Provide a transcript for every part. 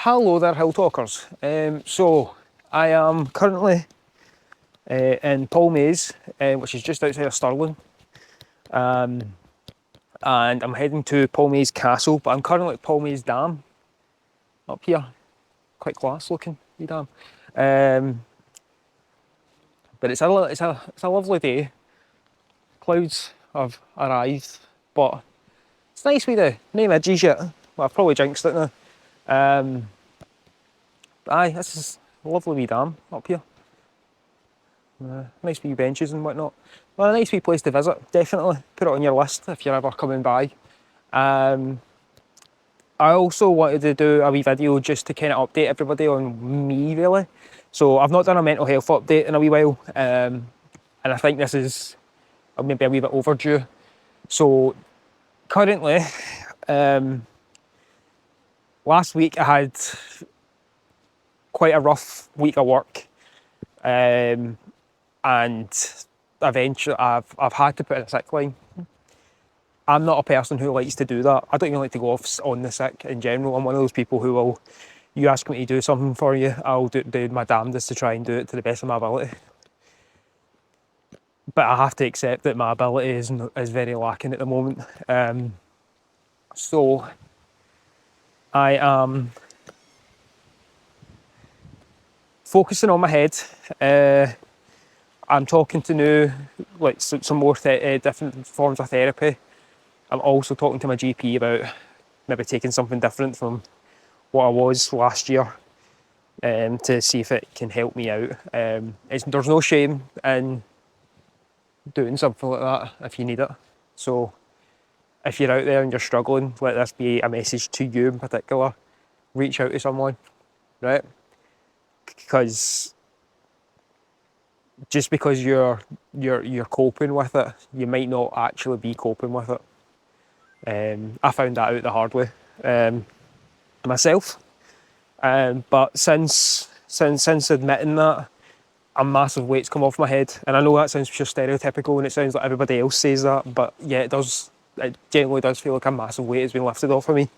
Hello there, Hill Talkers. So I am currently in Polmaise, which is just outside of Stirling, and I'm heading to Polmaise Castle. But I'm currently at Polmaise Dam up here, quite class looking, wee dam. But it's a lovely day. Clouds have arrived, but it's nice with the no midges yet. Well, I've probably jinxed it now. Aye, this is a lovely wee dam up here. Nice wee benches and whatnot. Well, a nice wee place to visit, definitely. Put it on your list if you're ever coming by. I also wanted to do a wee video just to kind of update everybody on me, really. So I've not done a mental health update in a wee while, and I think this is maybe a wee bit overdue. So currently, last week I had quite a rough week of work. And eventually I've had to put in a sick line. I'm not a person who likes to do that. I don't even like to go off on the sick in general. I'm one of those people who will, you ask me to do something for you, I'll do my damnedest to try and do it to the best of my ability. But I have to accept that my ability is very lacking at the moment. So I am focusing on my head. I'm talking to some more different forms of therapy. I'm also talking to my GP about maybe taking something different from what I was last year, to see if it can help me out. There's no shame in doing something like that if you need it. So if you're out there and you're struggling, let this be a message to you in particular. Reach out to someone, right? Because just because you're coping with it, you might not actually be coping with it. I found that out the hard way myself. But since admitting that, a massive weight's come off my head, and I know that sounds just stereotypical, and it sounds like everybody else says that, but yeah, it does. It genuinely does feel like a massive weight has been lifted off of me.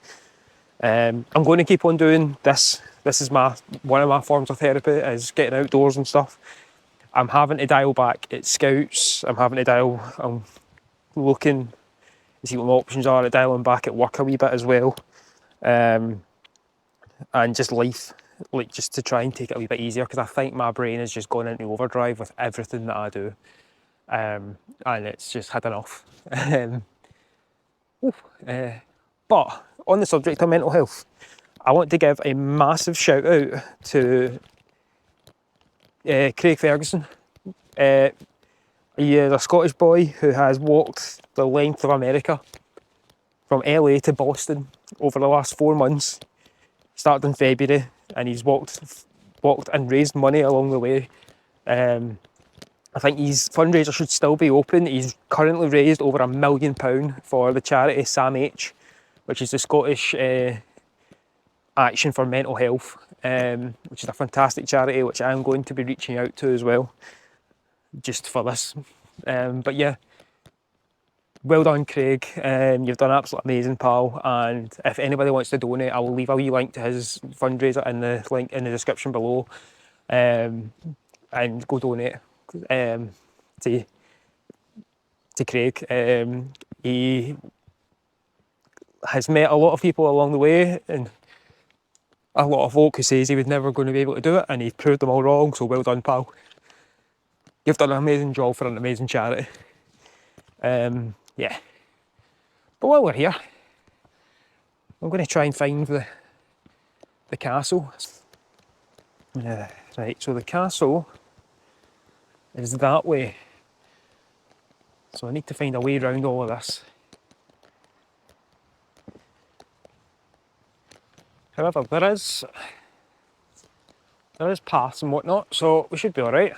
I'm going to keep on doing this. This is one of my forms of therapy, is getting outdoors and stuff. I'm having to dial back at Scouts. I'm looking to see what my options are at dialing back at work a wee bit as well. And just life, just to try and take it a wee bit easier, because I think my brain has just gone into overdrive with everything that I do. And it's just had enough. But on the subject of mental health, I want to give a massive shout out to Craig Ferguson. He is a Scottish boy who has walked the length of America from LA to Boston over the last 4 months. Started in February, and he's walked and raised money along the way. I think his fundraiser should still be open. He's currently raised over £1 million for the charity Sam H, which is the Scottish Action for Mental Health, which is a fantastic charity which I'm going to be reaching out to as well, just for this. But yeah, well done, Craig. You've done absolutely amazing, pal. And if anybody wants to donate, I will leave a wee link to his fundraiser in the link in the description below, and go donate to Craig. He has met a lot of people along the way, and a lot of folk who says he was never going to be able to do it, and he proved them all wrong. So well done, pal. You've done an amazing job for an amazing charity. Yeah. But while we're here, I'm going to try and find the castle. Right, so the castle is that way. So I need to find a way around all of this. However, there is paths and whatnot, so we should be all right.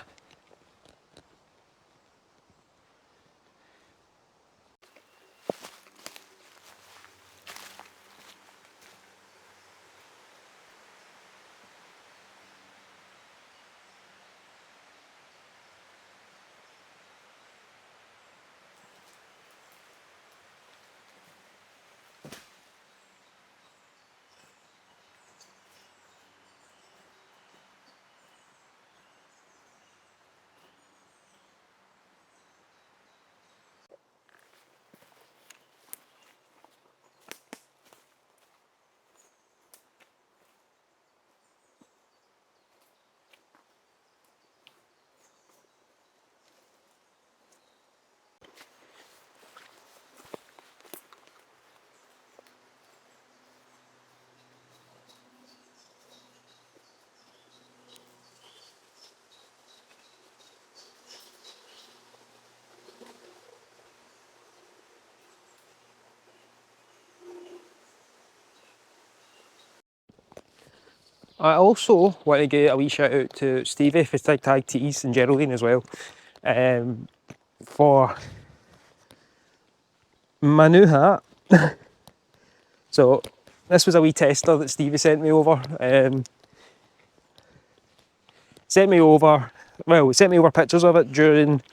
I also want to give a wee shout out to Stevie for Tag Tees and Geraldine as well, for my new hat. So this was a wee tester that Stevie sent me over. Sent me over pictures of it during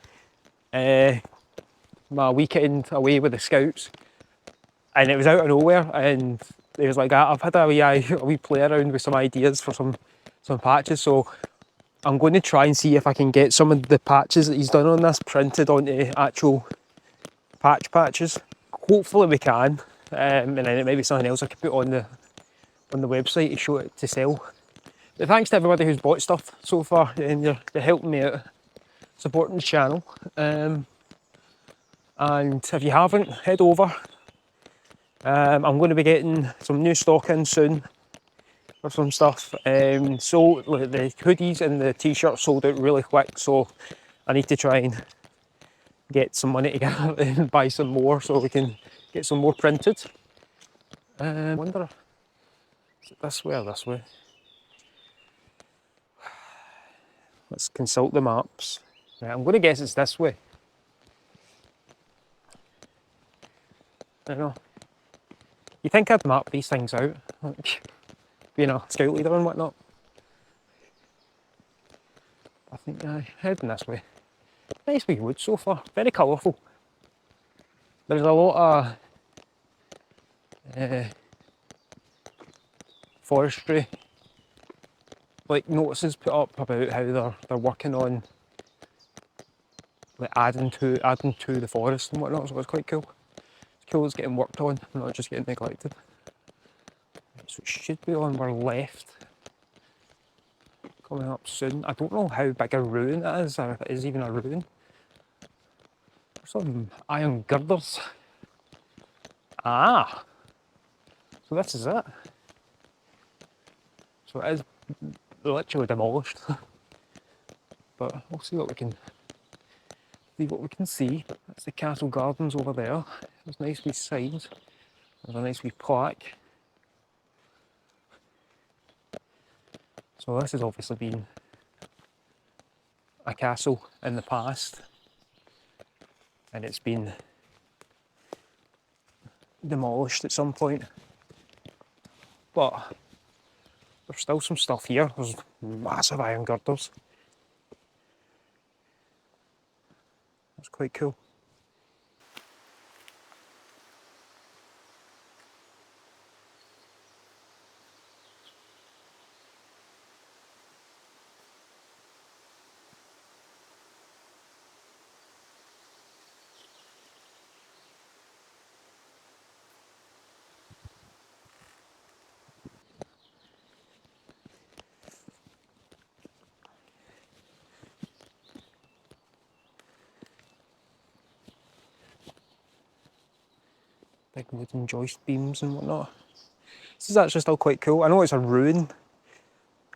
my weekend away with the Scouts, and it was out of nowhere. And it was like, I've had a wee play around with some ideas for some patches. So I'm going to try and see if I can get some of the patches that he's done on this printed onto actual patches. Hopefully we can, and then it might be something else I can put on the website to show it to sell. But thanks to everybody who's bought stuff so far, and you're helping me out, supporting the channel. And if you haven't, head over. I'm going to be getting some new stock in soon for some stuff. So the hoodies and the t-shirts sold out really quick, so I need to try and get some money together and buy some more so we can get some more printed. I wonder, is it this way or this way? Let's consult the maps. Right, I'm going to guess it's this way. I don't know. You think I'd map these things out, like being a scout leader and whatnot. I think heading this way. Nice wee wood so far, very colourful. There's a lot of forestry, like notices put up about how they're working on like adding to the forest and whatnot. So it's quite cool. It's cool it's getting worked on, not just getting neglected. So it should be on our left. Coming up soon. I don't know how big a ruin it is, or if it is even a ruin. There's some iron girders. Ah! So this is it. So it is literally demolished. But we'll see what we can see. That's the castle gardens over there. There's nice wee signs. There's a nice wee plaque. So this has obviously been a castle in the past, and it's been demolished at some point. But there's still some stuff here. There's massive iron girders. That's quite cool. Big wooden joist beams and whatnot. This is actually still quite cool. I know it's a ruined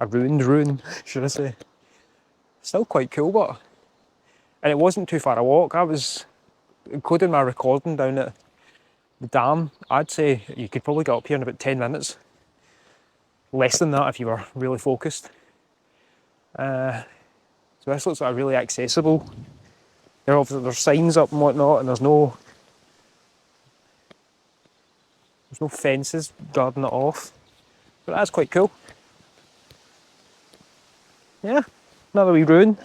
ruin, should I say. Still quite cool, but... And it wasn't too far a walk. I was including my recording down at the dam. I'd say you could probably get up here in about 10 minutes. Less than that if you were really focused. So this looks like really accessible. There's signs up and whatnot, and there's no fences guarding it off. But that's quite cool. Yeah, another wee ruin.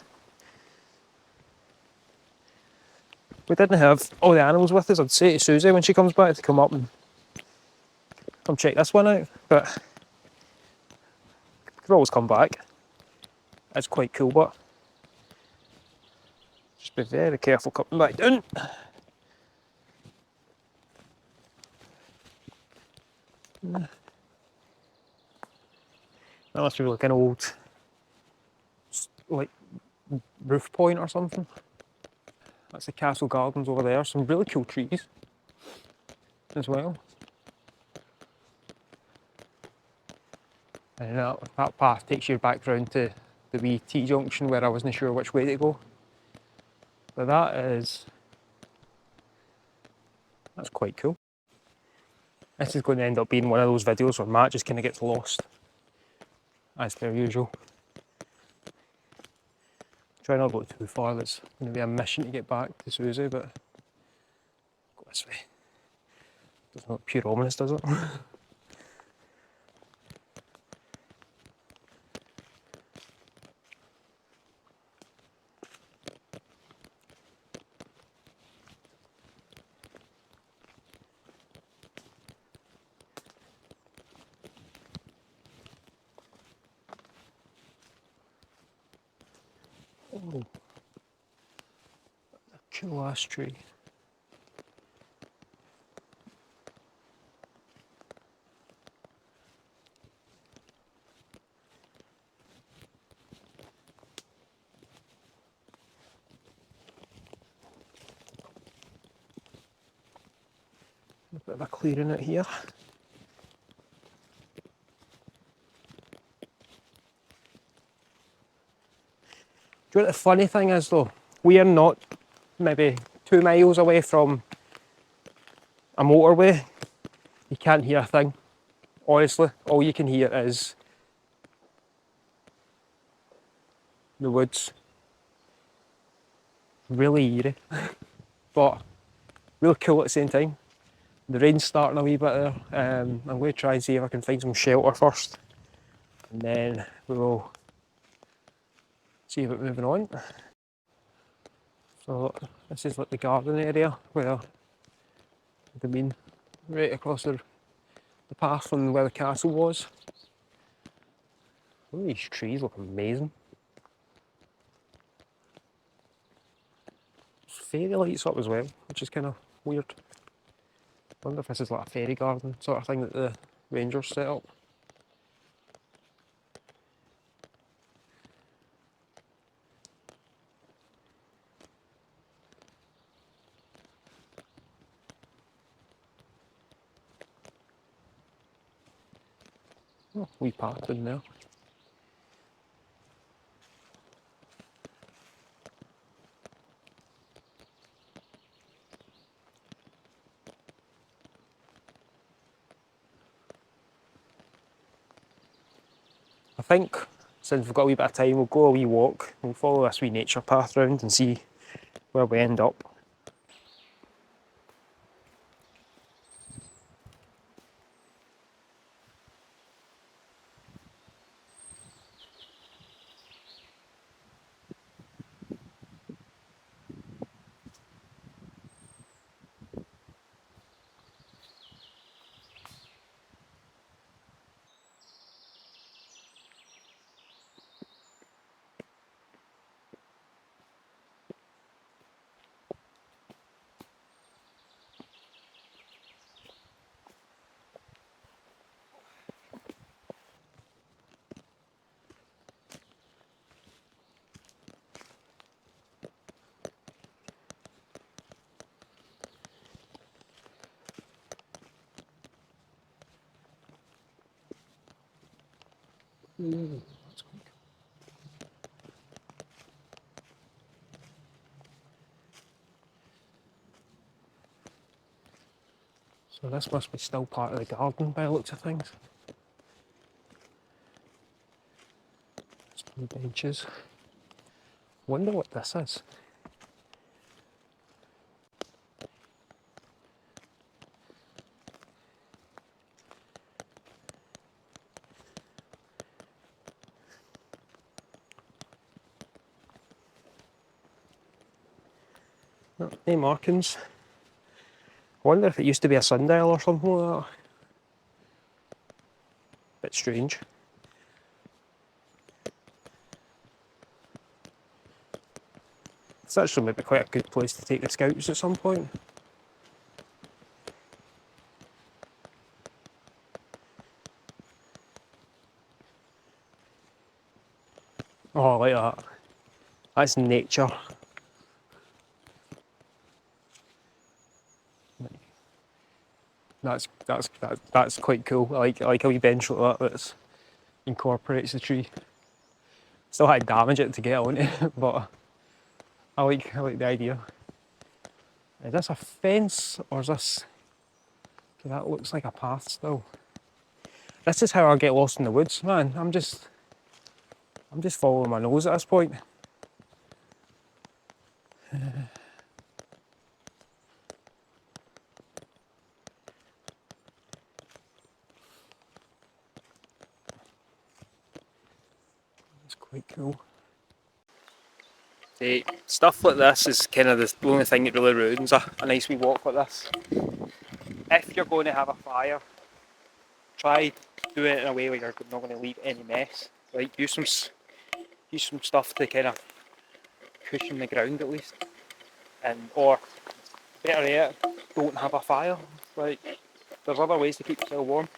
We didn't have all the animals with us. I'd say to Susie when she comes back to come up and come check this one out. But we could always come back. It's quite cool, but just be very careful coming back down. That must be like an old like roof point or something. That's the castle gardens over there. Some really cool trees as well. And that path takes you back round to the wee T-junction where I wasn't sure which way to go. But that's quite cool. This is going to end up being one of those videos where Matt just kind of gets lost. as per usual. Try not to go too far, that's going to be a mission to get back to Susie, but go this way. Doesn't look pure ominous, does it? Oh, a cool ass tree. A bit of a clearing out here. Do you know what the funny thing is though? We are not maybe 2 miles away from a motorway. You can't hear a thing. Honestly, all you can hear is the woods. Really eerie, but real cool at the same time. The rain's starting a wee bit there. I'm going to try and see if I can find some shelter first, and then we will see about moving on. So this is like the garden area where the mean right across the path from where the castle was. Oh, these trees look amazing. Fairy lights up as well, which is kind of weird. I wonder if this is like a fairy garden sort of thing that the rangers set up. Oh, wee path in there. I think since we've got a wee bit of time, we'll go a wee walk. We'll follow this wee nature path round and see where we end up. Ooh, that's quite cool. So this must be still part of the garden by the looks of things. Some benches. Wonder what this is. No, no markings. I wonder if it used to be a sundial or something like that. Bit strange. It's actually maybe quite a good place to take the scouts at some point. Oh, I like that. That's nature. That's quite cool. I like a wee bench like that that incorporates the tree. Still had to damage it to get on it, but I like the idea. Is this a fence or is this? Okay, that looks like a path still. This is how I get lost in the woods, man. I'm just I'm just following my nose at this point. It's quite cool. Stuff like this is kind of the only thing that really ruins a nice wee walk like this. If you're going to have a fire, try doing it in a way where you're not going to leave any mess. Like use some stuff to kind of cushion the ground at least, and or better yet, don't have a fire. Like there's other ways to keep yourself warm.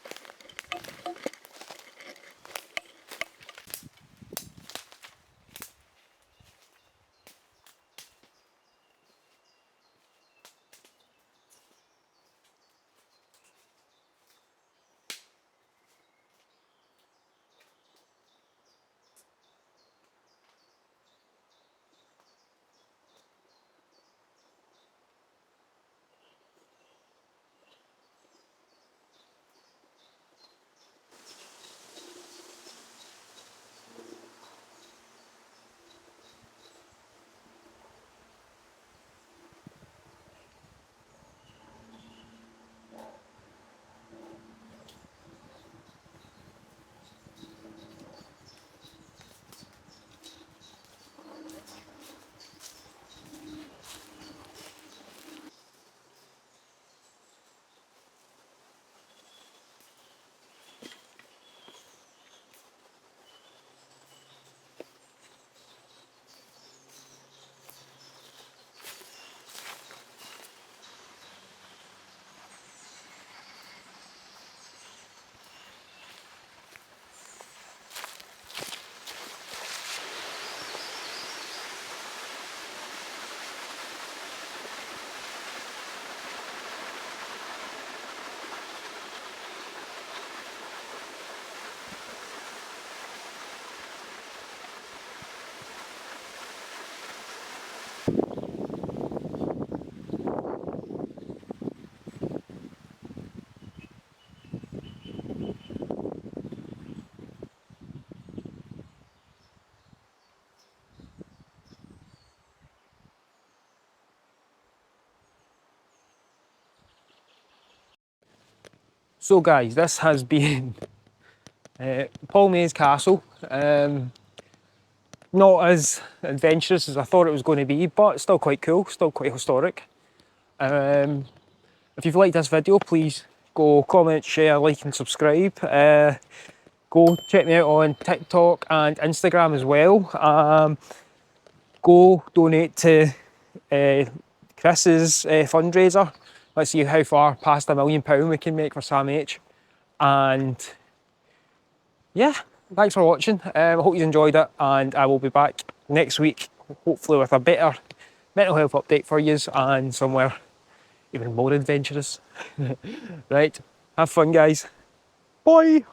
So guys, this has been Polmaise Castle. Not as adventurous as I thought it was going to be, but still quite cool, still quite historic. If you've liked this video, please go comment, share, like and subscribe. Go check me out on TikTok and Instagram as well. Go donate to Chris's fundraiser. Let's see how far past £1 million we can make for Sam H. And yeah, thanks for watching. I hope you enjoyed it, and I will be back next week, hopefully with a better mental health update for you and somewhere even more adventurous. Right, have fun guys. Bye.